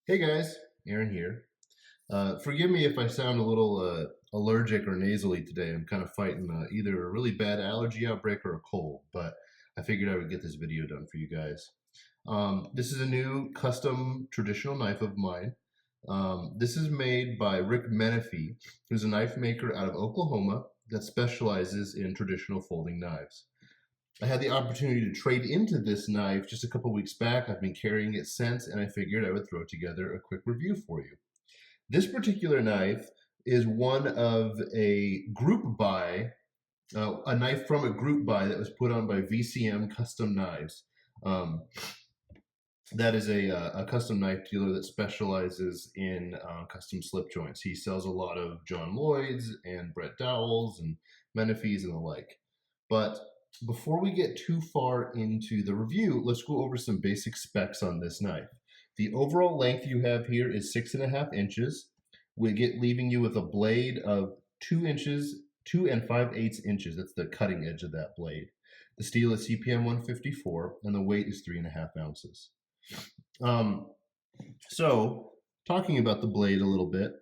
Hey guys, Aaron here. Forgive me if I sound a little allergic or nasally today. I'm kind of fighting either a really bad allergy outbreak or a cold, but I figured I would get this video done for you guys. This is a new custom traditional knife of mine. This is made by Rick Menefee, who's a knife maker out of Oklahoma that specializes in traditional folding knives. I had the opportunity to trade into this knife just a couple weeks back. I've been carrying it since, and I figured I would throw together a quick review for you. This particular knife is one of a group buy, a knife from a group buy that was put on by VCM Custom Knives. That is a custom knife dealer that specializes in custom slip joints. He sells a lot of John Lloyd's and Brett Dowells and Menefees and the like. But before we get too far into the review, let's go over some basic specs on this knife. The overall length you have here is 6.5 inches, leaving you with a blade of 2 inches, 2 5/8 inches. That's the cutting edge of that blade. The steel is CPM 154, and the weight is 3.5 ounces. So, talking about the blade a little bit,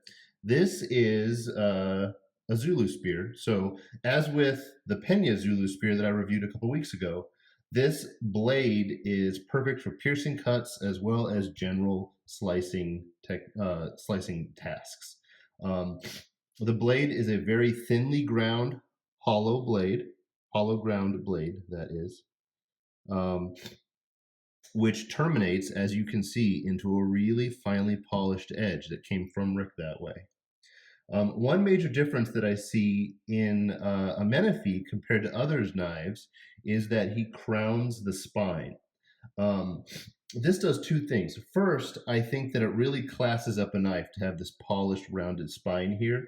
this is a Zulu spear. So, as with the Pena Zulu spear that I reviewed a couple weeks ago, this blade is perfect for piercing cuts as well as general slicing tasks. The blade is a very thinly ground, hollow ground blade, that is, which terminates, as you can see, into a really finely polished edge that came from Rick that way. One major difference that I see in a Menefee compared to others' knives is that he crowns the spine. This does two things. First, I think that it really classes up a knife to have this polished, rounded spine here.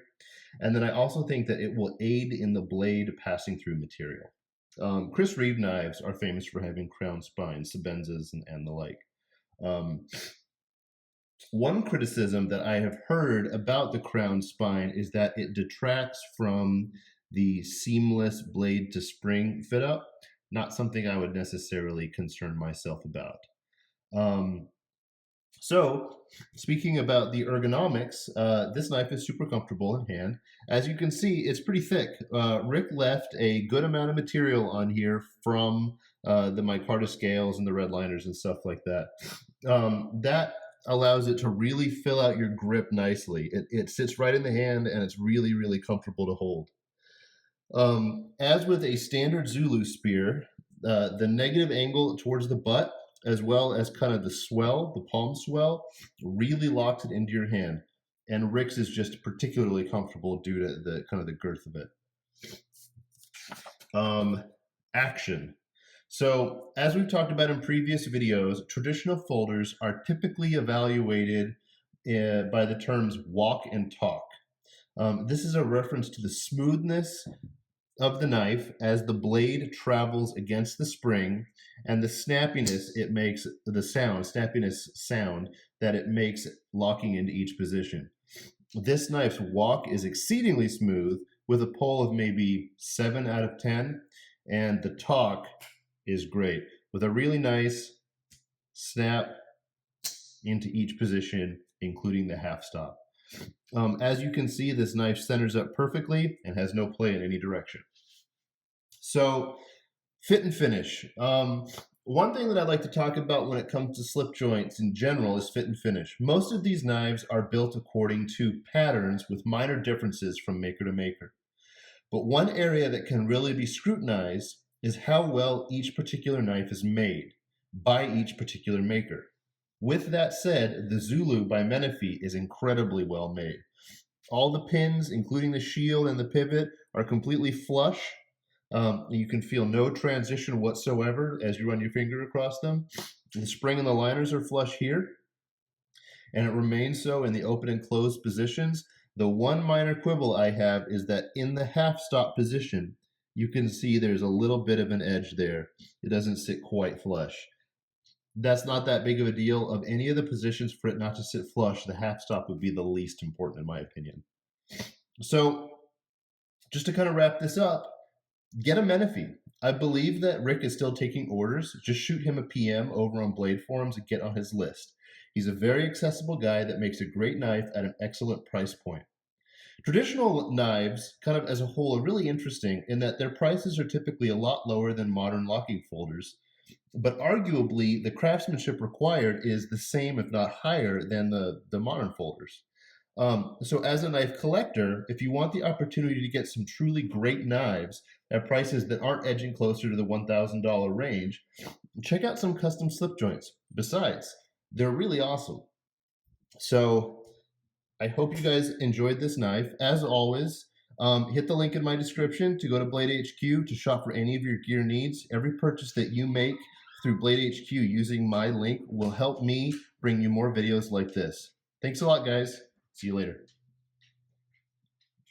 And then I also think that it will aid in the blade passing through material. Chris Reeve knives are famous for having crown spines, Sabenzas and the like. One criticism that I have heard about the crown spine is that it detracts from the seamless blade to spring fit up. Not something I would necessarily concern myself about. So, speaking about the ergonomics, this knife is super comfortable in hand. As you can see, it's pretty thick. Rick left a good amount of material on here from the micarta scales and the red liners and stuff like that. That allows it to really fill out your grip nicely. It sits right in the hand, and it's really, really comfortable to hold. As with a standard Zulu spear, the negative angle towards the butt, as well as kind of the swell, the palm swell, really locks it into your hand. And Rick's is just particularly comfortable due to the kind of the girth of it. Action. So, as we've talked about in previous videos, traditional folders are typically evaluated by the terms walk and talk. This is a reference to the smoothness of the knife as the blade travels against the spring, and the snappiness it makes, snappiness sound that it makes locking into each position. This knife's walk is exceedingly smooth with a pull of maybe 7 out of 10, and the talk is great with a really nice snap into each position, including the half stop. As you can see, this knife centers up perfectly and has no play in any direction. So, fit and finish. One thing that I'd like to talk about when it comes to slip joints in general is fit and finish. Most of these knives are built according to patterns with minor differences from maker to maker. But one area that can really be scrutinized is how well each particular knife is made by each particular maker. With that said, the Zulu by Menefee is incredibly well made. All the pins, including the shield and the pivot, are completely flush. You can feel no transition whatsoever as you run your finger across them. The spring and the liners are flush here, and it remains so in the open and closed positions. The one minor quibble I have is that in the half stop position, you can see there's a little bit of an edge there. It doesn't sit quite flush. That's not that big of a deal. Of any of the positions for it not to sit flush, the half stop would be the least important in my opinion. So, just to kind of wrap this up, get a Menefee. I believe that Rick is still taking orders. Just shoot him a PM over on Blade Forums and get on his list. He's a very accessible guy that makes a great knife at an excellent price point. Traditional knives, kind of as a whole, are really interesting in that their prices are typically a lot lower than modern locking folders, but arguably the craftsmanship required is the same, if not higher, than the modern folders. So, as a knife collector, if you want the opportunity to get some truly great knives at prices that aren't edging closer to the $1,000 range, check out some custom slip joints. Besides, they're really awesome. So, I hope you guys enjoyed this knife. As always, hit the link in my description to go to Blade HQ to shop for any of your gear needs. Every purchase that you make through Blade HQ using my link will help me bring you more videos like this. Thanks a lot, guys. See you later.